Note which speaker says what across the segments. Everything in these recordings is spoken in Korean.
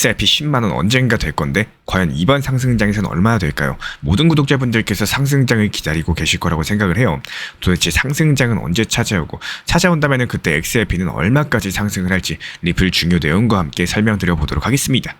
Speaker 1: XRP 10만원 언젠가 될 건데 과연 이번 상승장에서는 얼마나 될까요? 모든 구독자분들께서 상승장을 기다리고 계실 거라고 생각을 해요. 도대체 상승장은 언제 찾아오고 찾아온다면 그때 XRP는 얼마까지 상승을 할지 리플 중요 내용과 함께 설명드려 보도록 하겠습니다.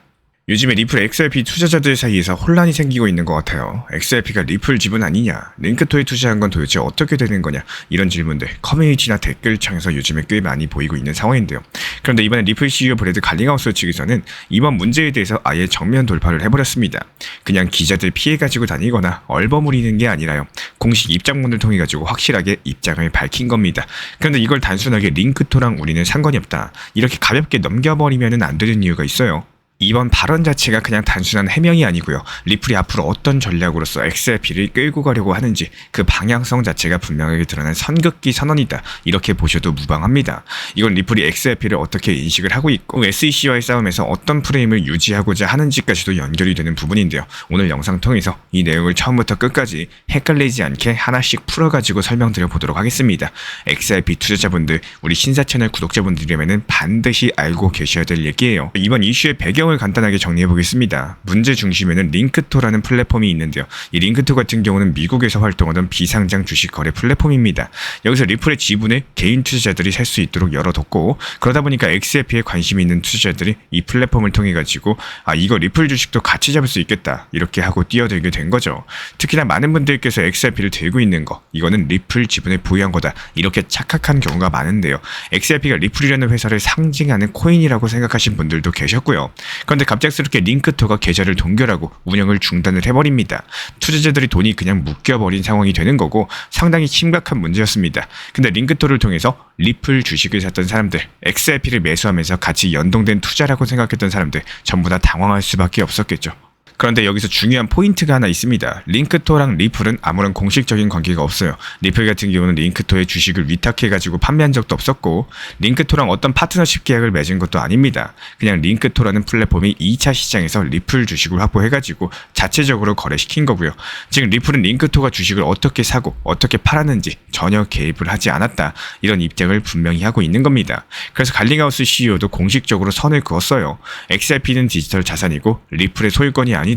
Speaker 1: 요즘에 리플 XRP 투자자들 사이에서 혼란이 생기고 있는 것 같아요. XRP가 리플 지분 아니냐? 링크토에 투자한 건 도대체 어떻게 되는 거냐? 이런 질문들 커뮤니티나 댓글창에서 요즘에 꽤 많이 보이고 있는 상황인데요. 그런데 이번에 리플 CEO 브래드 갈링하우스 측에서는 이번 문제에 대해서 아예 정면 돌파를 해버렸습니다. 그냥 기자들 피해가지고 다니거나 얼버무리는 게 아니라요. 공식 입장문을 통해 가지고 확실하게 입장을 밝힌 겁니다. 그런데 이걸 단순하게 링크토랑 우리는 상관이 없다. 이렇게 가볍게 넘겨버리면 안 되는 이유가 있어요. 이번 발언 자체가 그냥 단순한 해명이 아니고요. 리플이 앞으로 어떤 전략으로서 XRP를 끌고 가려고 하는지 그 방향성 자체가 분명하게 드러난 선긋기 선언이다. 이렇게 보셔도 무방합니다. 이건 리플이 XRP를 어떻게 인식을 하고 있고 SEC와의 싸움에서 어떤 프레임을 유지하고자 하는지까지도 연결이 되는 부분인데요. 오늘 영상 통해서 이 내용을 처음부터 끝까지 헷갈리지 않게 하나씩 풀어가지고 설명드려 보도록 하겠습니다. XRP 투자자분들, 우리 신사 채널 구독자분들이라면 반드시 알고 계셔야 될 얘기예요. 이번 이슈의 배경을 간단하게 정리해 보겠습니다. 문제 중심에는 링크토라는 플랫폼이 있는데요. 이 링크토 같은 경우는 미국에서 활동하던 비상장 주식 거래 플랫폼입니다. 여기서 리플의 지분을 개인 투자자들이 살 수 있도록 열어뒀고, 그러다 보니까 XRP에 관심이 있는 투자자들이 이 플랫폼을 통해 가지고 이거 리플 주식도 같이 잡을 수 있겠다 이렇게 하고 뛰어들게 된 거죠. 특히나 많은 분들께서 XRP를 들고 있는 거, 이거는 리플 지분을 보유한 거다 이렇게 착각한 경우가 많은데요. XRP가 리플이라는 회사를 상징하는 코인이라고 생각하신 분들도 계셨고요. 그런데 갑작스럽게 링크토가 계좌를 동결하고 운영을 중단을 해버립니다. 투자자들이 돈이 그냥 묶여버린 상황이 되는 거고 상당히 심각한 문제였습니다. 근데 링크토를 통해서 리플 주식을 샀던 사람들, XRP를 매수하면서 같이 연동된 투자라고 생각했던 사람들 전부 다 당황할 수밖에 없었겠죠. 그런데 여기서 중요한 포인트가 하나 있습니다. 링크토랑 리플은 아무런 공식적인 관계가 없어요. 리플 같은 경우는 링크토의 주식을 위탁해가지고 판매한 적도 없었고 링크토랑 어떤 파트너십 계약을 맺은 것도 아닙니다. 그냥 링크토라는 플랫폼이 2차 시장에서 리플 주식을 확보해가지고 자체적으로 거래시킨 거고요. 지금 리플은 링크토가 주식을 어떻게 사고 어떻게 팔았는지 전혀 개입을 하지 않았다. 이런 입장을 분명히 하고 있는 겁니다. 그래서 갈링하우스 CEO도 공식적으로 선을 그었어요. XRP는 디지털 자산이고 리플의 소유권이 아니다.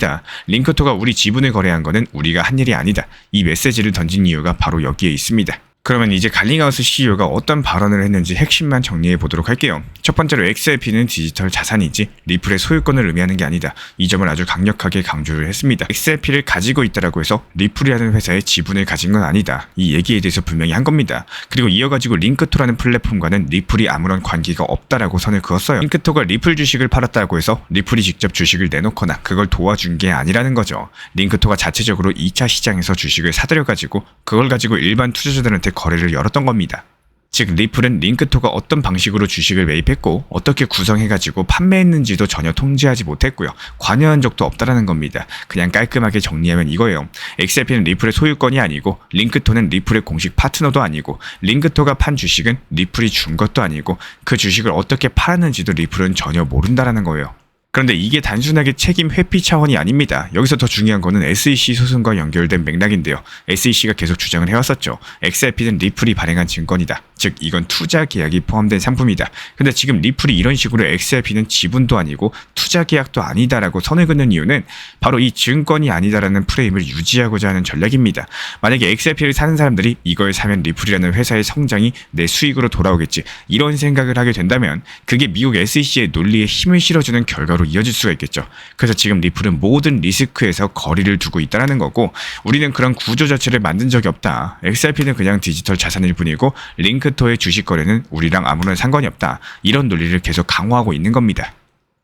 Speaker 1: 링크토가 우리 지분을 거래한 거는 우리가 한 일이 아니다. 이 메시지를 던진 이유가 바로 여기에 있습니다. 그러면 이제 갈링하우스 CEO가 어떤 발언을 했는지 핵심만 정리해 보도록 할게요. 첫 번째로 XRP는 디지털 자산이지 리플의 소유권을 의미하는 게 아니다. 이 점을 아주 강력하게 강조를 했습니다. XRP를 가지고 있다라고 해서 리플이라는 회사의 지분을 가진 건 아니다. 이 얘기에 대해서 분명히 한 겁니다. 그리고 이어가지고 링크토라는 플랫폼과는 리플이 아무런 관계가 없다라고 선을 그었어요. 링크토가 리플 주식을 팔았다고 해서 리플이 직접 주식을 내놓거나 그걸 도와준 게 아니라는 거죠. 링크토가 자체적으로 2차 시장에서 주식을 사들여가지고 그걸 가지고 일반 투자자들한테 거래를 열었던 겁니다. 즉 리플은 링크토가 어떤 방식으로 주식을 매입했고 어떻게 구성해가지고 판매했는지도 전혀 통제하지 못했고요. 관여한 적도 없다라는 겁니다. 그냥 깔끔하게 정리하면 이거예요. XRP는 리플의 소유권이 아니고 링크토는 리플의 공식 파트너도 아니고 링크토가 판 주식은 리플이 준 것도 아니고 그 주식을 어떻게 팔았는지도 리플은 전혀 모른다라는 거예요. 그런데 이게 단순하게 책임 회피 차원이 아닙니다. 여기서 더 중요한 거는 SEC 소송과 연결된 맥락인데요. SEC가 계속 주장을 해왔었죠. XRP는 리플이 발행한 증권이다. 즉 이건 투자 계약이 포함된 상품이다. 근데 지금 리플이 이런 식으로 XRP는 지분도 아니고 투자 계약도 아니다라고 선을 긋는 이유는 바로 이 증권이 아니다라는 프레임을 유지하고자 하는 전략입니다. 만약에 XRP를 사는 사람들이 이걸 사면 리플이라는 회사의 성장이 내 수익으로 돌아오겠지 이런 생각을 하게 된다면 그게 미국 SEC의 논리에 힘을 실어주는 결과로 이어질 수가 있겠죠. 그래서 지금 리플은 모든 리스크에서 거리를 두고 있다는 거고 우리는 그런 구조 자체를 만든 적이 없다. XRP는 그냥 디지털 자산일 뿐이고 링크토의 주식 거래는 우리랑 아무런 상관이 없다. 이런 논리를 계속 강화하고 있는 겁니다.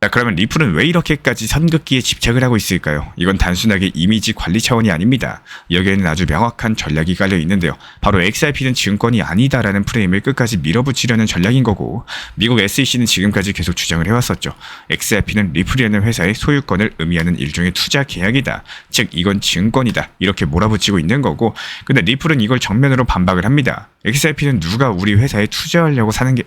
Speaker 1: 자, 그러면 리플은 왜 이렇게까지 선긋기에 집착을 하고 있을까요? 이건 단순하게 이미지 관리 차원이 아닙니다. 여기에는 아주 명확한 전략이 깔려 있는데요. 바로 XRP는 증권이 아니다라는 프레임을 끝까지 밀어붙이려는 전략인 거고 미국 SEC는 지금까지 계속 주장을 해왔었죠. XRP는 리플이라는 회사의 소유권을 의미하는 일종의 투자 계약이다. 즉 이건 증권이다. 이렇게 몰아붙이고 있는 거고 근데 리플은 이걸 정면으로 반박을 합니다. XRP는 누가 우리 회사에 투자하려고 사는 게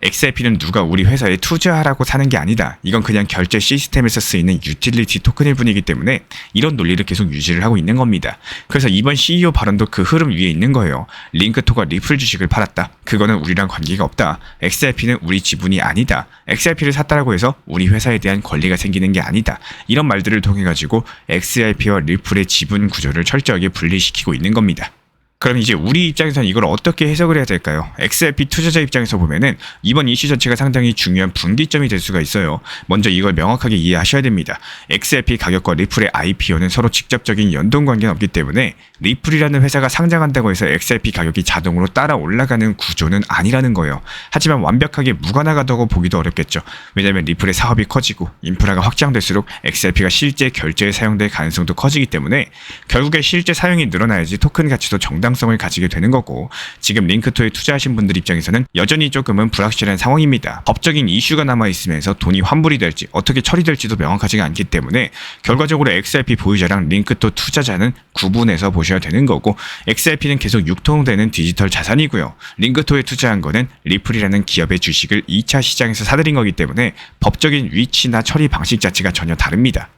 Speaker 1: XRP는 누가 우리 회사에 투자하라고 사는 게 아니다. 이건 그냥 결제 시스템에서 쓰이는 유틸리티 토큰일 뿐이기 때문에 이런 논리를 계속 유지를 하고 있는 겁니다. 그래서 이번 CEO 발언도 그 흐름 위에 있는 거예요. 링크토가 리플 주식을 팔았다. 그거는 우리랑 관계가 없다. XRP는 우리 지분이 아니다. XRP를 샀다라고 해서 우리 회사에 대한 권리가 생기는 게 아니다. 이런 말들을 통해 가지고 XRP와 리플의 지분 구조를 철저하게 분리시키고 있는 겁니다. 그럼 이제 우리 입장에서는 이걸 어떻게 해석을 해야 될까요? XRP 투자자 입장에서 보면은 이번 이슈 자체가 상당히 중요한 분기점이 될 수가 있어요. 먼저 이걸 명확하게 이해하셔야 됩니다. XRP 가격과 리플의 IPO는 서로 직접적인 연동 관계는 없기 때문에 리플이라는 회사가 상장한다고 해서 XRP 가격이 자동으로 따라 올라가는 구조는 아니라는 거예요. 하지만 완벽하게 무관하다고 보기도 어렵겠죠. 왜냐하면 리플의 사업이 커지고 인프라가 확장될수록 XRP가 실제 결제에 사용될 가능성도 커지기 때문에 결국에 실제 사용이 늘어나야지 토큰 가치도 정당성을 가지게 되는 거고, 지금 링크토에 투자하신 분들 입장에서는 여전히 조금은 불확실한 상황입니다. 법적인 이슈가 남아있으면서 돈이 환불이 될지 어떻게 처리될지도 명확하지가 않기 때문에 결과적으로 XRP 보유자랑 링크토 투자자는 구분해서 보셔야 되는 거고, XRP는 계속 유통되는 디지털 자산이고요. 링크토에 투자한 거는 리플이라는 기업의 주식을 2차 시장에서 사들인 거기 때문에 법적인 위치나 처리 방식 자체가 전혀 다릅니다.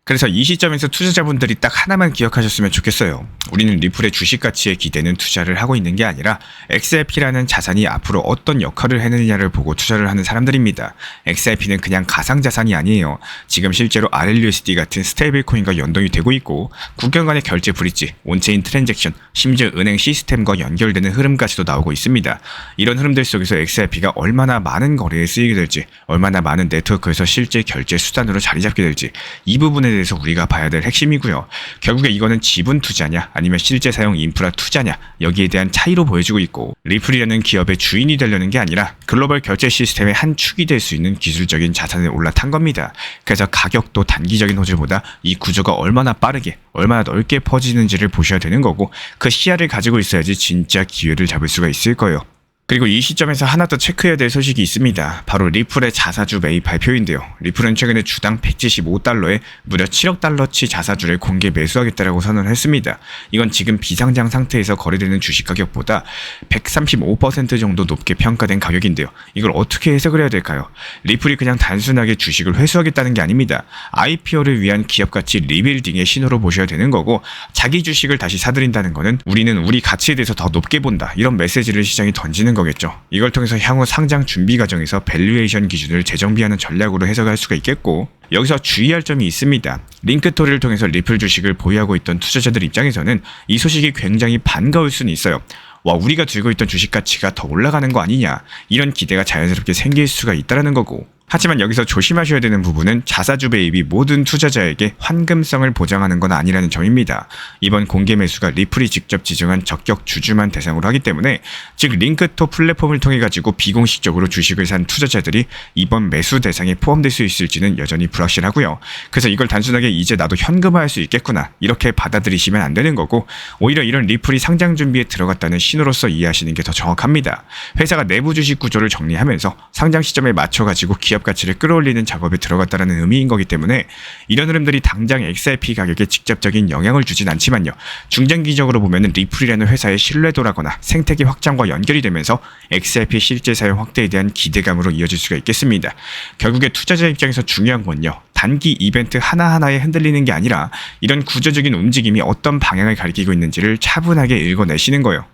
Speaker 1: 그래서 이 시점에서 투자자분들이 딱 하나만 기억하셨으면 좋겠어요. 우리는 리플의 주식 가치에 기대는 투자를 하고 있는 게 아니라 XRP라는 자산이 앞으로 어떤 역할을 해내느냐를 보고 투자를 하는 사람들입니다. XRP는 그냥 가상자산이 아니에요. 지금 실제로 RLUSD 같은 스테이블 코인과 연동이 되고 있고, 국경 간의 결제 브릿지, 온체인 트랜잭션, 심지어 은행 시스템과 연결되는 흐름까지도 나오고 있습니다. 이런 흐름들 속에서 XRP가 얼마나 많은 거래에 쓰이게 될지, 얼마나 많은 네트워크에서 실제 결제 수단으로 자리 잡게 될지, 이 부분에 대해서 우리가 봐야 될 핵심이고요. 결국에 이거는 지분 투자냐 아니면 실제 사용 인프라 투자냐, 여기에 대한 차이로 보여지고 있고, 리플이라는 기업의 주인이 되려는 게 아니라 글로벌 결제 시스템의 한 축이 될 수 있는 기술적인 자산에 올라탄 겁니다. 그래서 가격도 단기적인 호재보다 이 구조가 얼마나 빠르게 얼마나 넓게 퍼지는지를 보셔야 되는 거고, 그 시야를 가지고 있어야지 진짜 기회를 잡을 수가 있을 거예요. 그리고 이 시점에서 하나 더 체크해야 될 소식이 있습니다. 바로 리플의 자사주 매입 발표인데요. 리플은 최근에 주당 175달러에 무려 7억 달러치 자사주를 공개 매수하겠다라고 선언을 했습니다. 이건 지금 비상장 상태에서 거래되는 주식 가격보다 135% 정도 높게 평가된 가격인데요. 이걸 어떻게 해석을 해야 될까요? 리플이 그냥 단순하게 주식을 회수하겠다는 게 아닙니다. IPO를 위한 기업가치 리빌딩의 신호로 보셔야 되는 거고, 자기 주식을 다시 사들인다는 거는 우리는 우리 가치에 대해서 더 높게 본다, 이런 메시지를 시장에 던지는 거겠죠. 이걸 통해서 향후 상장 준비 과정에서 밸류에이션 기준을 재정비하는 전략으로 해석할 수가 있겠고, 여기서 주의할 점이 있습니다. 링크토를 통해서 리플 주식을 보유하고 있던 투자자들 입장에서는 이 소식이 굉장히 반가울 수는 있어요. 와, 우리가 들고 있던 주식 가치가 더 올라가는 거 아니냐, 이런 기대가 자연스럽게 생길 수가 있다는 거고, 하지만 여기서 조심하셔야 되는 부분은 자사주 매입이 모든 투자자에게 환금성을 보장하는 건 아니라는 점입니다. 이번 공개 매수가 리플이 직접 지정한 적격 주주만 대상으로 하기 때문에, 즉 링크토 플랫폼을 통해 가지고 비공식적으로 주식을 산 투자자들이 이번 매수 대상에 포함될 수 있을지는 여전히 불확실하고요. 그래서 이걸 단순하게 이제 나도 현금화할 수 있겠구나, 이렇게 받아들이시면 안 되는 거고, 오히려 이런 리플이 상장 준비에 들어갔다는 신호로서 이해하시는 게 더 정확합니다. 회사가 내부 주식 구조를 정리하면서 상장 시점에 맞춰 가지고 기업 가치를 끌어올리는 작업에 들어갔다는 의미인 거기 때문에, 이런 흐름들이 당장 XRP 가격에 직접적인 영향을 주진 않지만요, 중장기적으로 보면 리플이라는 회사의 신뢰도라거나 생태계 확장과 연결이 되면서 XRP 실제 사용 확대에 대한 기대감으로 이어질 수가 있겠습니다. 결국에 투자자 입장에서 중요한 건요, 단기 이벤트 하나하나에 흔들리는 게 아니라 이런 구조적인 움직임이 어떤 방향을 가리키고 있는지를 차분하게 읽어내시는 거예요.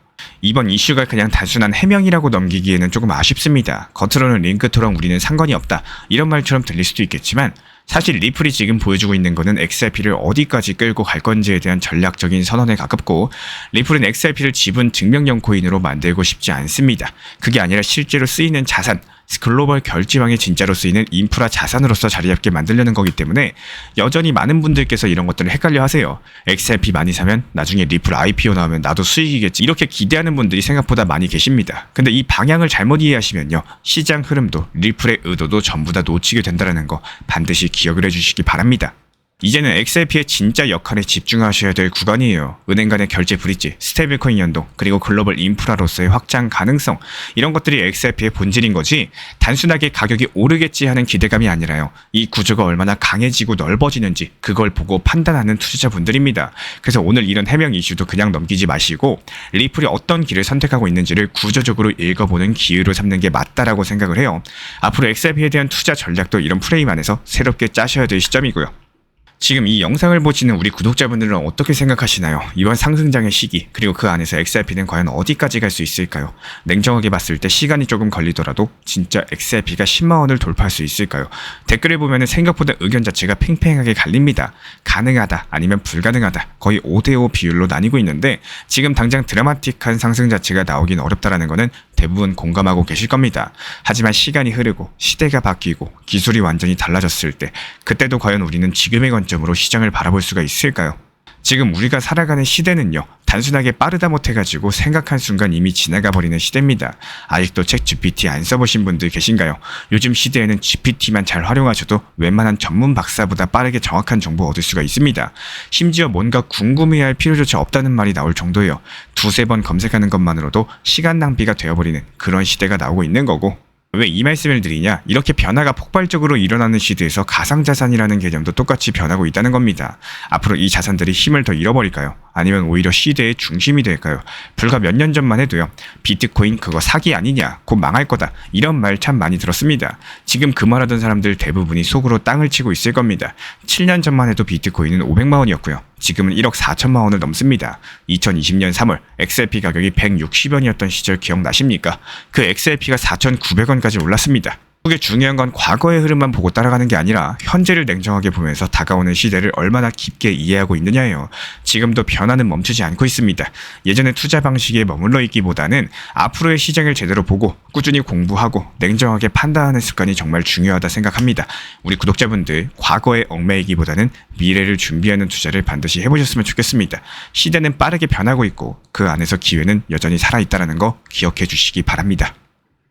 Speaker 1: 이번 이슈가 그냥 단순한 해명이라고 넘기기에는 조금 아쉽습니다. 겉으로는 링크토랑 우리는 상관이 없다, 이런 말처럼 들릴 수도 있겠지만, 사실 리플이 지금 보여주고 있는 거는 XRP를 어디까지 끌고 갈 건지에 대한 전략적인 선언에 가깝고, 리플은 XRP를 지분 증명형 코인으로 만들고 싶지 않습니다. 그게 아니라 실제로 쓰이는 자산, 글로벌 결제망에 진짜로 쓰이는 인프라 자산으로서 자리 잡게 만들려는 거기 때문에, 여전히 많은 분들께서 이런 것들을 헷갈려 하세요. XRP 많이 사면 나중에 리플 IPO 나오면 나도 수익이겠지, 이렇게 기대하는 분들이 생각보다 많이 계십니다. 근데 이 방향을 잘못 이해하시면요, 시장 흐름도 리플의 의도도 전부 다 놓치게 된다는 거 반드시 기억을 해주시기 바랍니다. 이제는 XRP의 진짜 역할에 집중하셔야 될 구간이에요. 은행 간의 결제 브릿지, 스테이블코인 연동, 그리고 글로벌 인프라로서의 확장 가능성, 이런 것들이 XRP의 본질인 거지 단순하게 가격이 오르겠지 하는 기대감이 아니라요. 이 구조가 얼마나 강해지고 넓어지는지 그걸 보고 판단하는 투자자분들입니다. 그래서 오늘 이런 해명 이슈도 그냥 넘기지 마시고 리플이 어떤 길을 선택하고 있는지를 구조적으로 읽어보는 기회로 삼는 게 맞다라고 생각을 해요. 앞으로 XRP에 대한 투자 전략도 이런 프레임 안에서 새롭게 짜셔야 될 시점이고요. 지금 이 영상을 보시는 우리 구독자분들은 어떻게 생각하시나요? 이번 상승장의 시기, 그리고 그 안에서 XRP는 과연 어디까지 갈 수 있을까요? 냉정하게 봤을 때 시간이 조금 걸리더라도 진짜 XRP가 10만원을 돌파할 수 있을까요? 댓글을 보면 생각보다 의견 자체가 팽팽하게 갈립니다. 가능하다, 아니면 불가능하다, 거의 5대5 비율로 나뉘고 있는데 지금 당장 드라마틱한 상승 자체가 나오긴 어렵다라는 거는 대부분 공감하고 계실 겁니다. 하지만 시간이 흐르고 시대가 바뀌고 기술이 완전히 달라졌을 때 그때도 과연 우리는 지금의 관점으로 시장을 바라볼 수가 있을까요? 지금 우리가 살아가는 시대는요, 단순하게 빠르다 못해가지고 생각한 순간 이미 지나가 버리는 시대입니다. 아직도 챗 GPT 안 써보신 분들 계신가요? 요즘 시대에는 GPT만 잘 활용하셔도 웬만한 전문 박사보다 빠르게 정확한 정보 얻을 수가 있습니다. 심지어 뭔가 궁금해할 필요조차 없다는 말이 나올 정도예요. 두세 번 검색하는 것만으로도 시간 낭비가 되어버리는 그런 시대가 나오고 있는 거고, 왜 이 말씀을 드리냐? 이렇게 변화가 폭발적으로 일어나는 시대에서 가상자산이라는 개념도 똑같이 변하고 있다는 겁니다. 앞으로 이 자산들이 힘을 더 잃어버릴까요? 아니면 오히려 시대의 중심이 될까요? 불과 몇 년 전만 해도요, 비트코인 그거 사기 아니냐, 곧 망할 거다, 이런 말 참 많이 들었습니다. 지금 그 말하던 사람들 대부분이 속으로 땅을 치고 있을 겁니다. 7년 전만 해도 비트코인은 500만 원이었고요. 지금은 1억 4천만 원을 넘습니다. 2020년 3월 XRP 가격이 160원이었던 시절 기억나십니까? 그 XRP가 4,900원까지 올랐습니다. 그게 중요한 건 과거의 흐름만 보고 따라가는 게 아니라 현재를 냉정하게 보면서 다가오는 시대를 얼마나 깊게 이해하고 있느냐예요. 지금도 변화는 멈추지 않고 있습니다. 예전의 투자 방식에 머물러 있기보다는 앞으로의 시장을 제대로 보고 꾸준히 공부하고 냉정하게 판단하는 습관이 정말 중요하다 생각합니다. 우리 구독자분들, 과거에 얽매이기보다는 미래를 준비하는 투자를 반드시 해보셨으면 좋겠습니다. 시대는 빠르게 변하고 있고 그 안에서 기회는 여전히 살아있다는 거 기억해 주시기 바랍니다.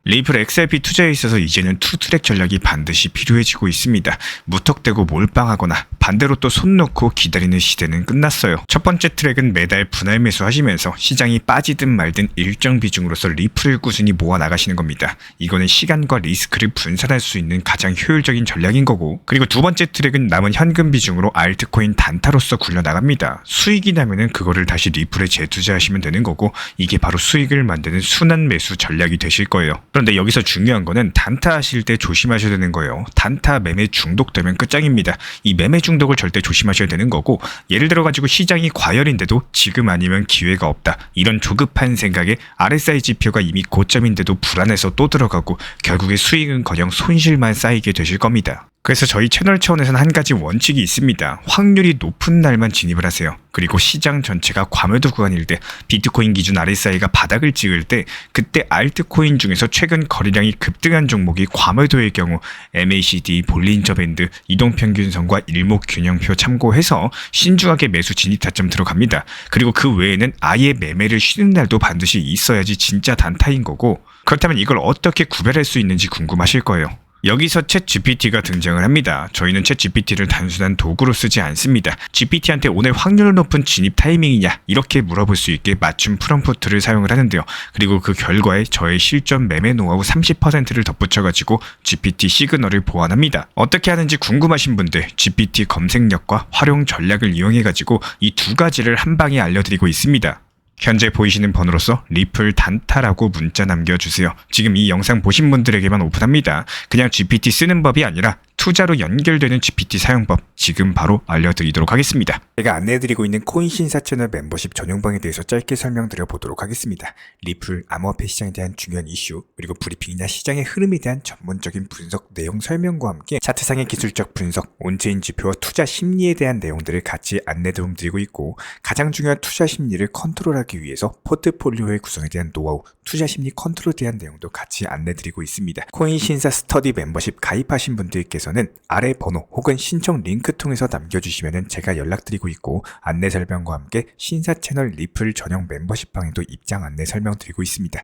Speaker 1: 리플 XRP 투자에 있어서 이제는 투트랙 전략이 반드시 필요해지고 있습니다. 무턱대고 몰빵하거나 반대로 또 손 놓고 기다리는 시대는 끝났어요. 첫 번째 트랙은 매달 분할 매수하시면서 시장이 빠지든 말든 일정 비중으로서 리플을 꾸준히 모아 나가시는 겁니다. 이거는 시간과 리스크를 분산할 수 있는 가장 효율적인 전략인 거고, 그리고 두 번째 트랙은 남은 현금 비중으로 알트코인 단타로서 굴려나갑니다. 수익이 나면은 그거를 다시 리플에 재투자하시면 되는 거고, 이게 바로 수익을 만드는 순환 매수 전략이 되실 거예요. 그런데 여기서 중요한 거는 단타 하실 때 조심하셔야 되는 거예요. 단타 매매 중독되면 끝장입니다. 이 매매 중독을 절대 조심하셔야 되는 거고, 예를 들어 가지고 시장이 과열인데도 지금 아니면 기회가 없다, 이런 조급한 생각에 RSI 지표가 이미 고점인데도 불안해서 또 들어가고 결국에 수익은커녕 손실만 쌓이게 되실 겁니다. 그래서 저희 채널 차원에서는 한 가지 원칙이 있습니다. 확률이 높은 날만 진입을 하세요. 그리고 시장 전체가 과매도 구간일 때, 비트코인 기준 RSI가 바닥을 찍을 때, 그때 알트코인 중에서 최근 거래량이 급등한 종목이 과매도의 경우 MACD, 볼린저 밴드, 이동평균선과 일목균형표 참고해서 신중하게 매수 진입 타점 들어갑니다. 그리고 그 외에는 아예 매매를 쉬는 날도 반드시 있어야지 진짜 단타인 거고, 그렇다면 이걸 어떻게 구별할 수 있는지 궁금하실 거예요. 여기서 챗 GPT가 등장을 합니다. 저희는 챗 GPT를 단순한 도구로 쓰지 않습니다. GPT한테 오늘 확률 높은 진입 타이밍이냐, 이렇게 물어볼 수 있게 맞춤 프롬프트를 사용을 하는데요. 그리고 그 결과에 저의 실전 매매 노하우 30%를 덧붙여가지고 GPT 시그널을 보완합니다. 어떻게 하는지 궁금하신 분들, GPT 검색력과 활용 전략을 이용해가지고 이 두 가지를 한 방에 알려드리고 있습니다. 현재 보이시는 번호로서 리플 단타라고 문자 남겨주세요. 지금 이 영상 보신 분들에게만 오픈합니다. 그냥 GPT 쓰는 법이 아니라 투자로 연결되는 GPT 사용법 지금 바로 알려드리도록 하겠습니다. 제가 안내해드리고 있는 코인 신사 채널 멤버십 전용방에 대해서 짧게 설명드려 보도록 하겠습니다. 리플, 암호화폐 시장에 대한 중요한 이슈, 그리고 브리핑이나 시장의 흐름에 대한 전문적인 분석 내용 설명과 함께 차트상의 기술적 분석, 온체인 지표와 투자 심리에 대한 내용들을 같이 안내 도움 드리고 있고, 가장 중요한 투자 심리를 컨트롤하기 위해서 포트폴리오의 구성에 대한 노하우, 투자 심리 컨트롤에 대한 내용도 같이 안내 드리고 있습니다. 코인 신사 스터디 멤버십 가입하신 분들께서는 아래 번호 혹은 신청 링크 통해서 남겨주시면 제가 연락드리고 있고, 안내 설명과 함께 신사 채널 리플 전용 멤버십 방에도 입장 안내 설명드리고 있습니다.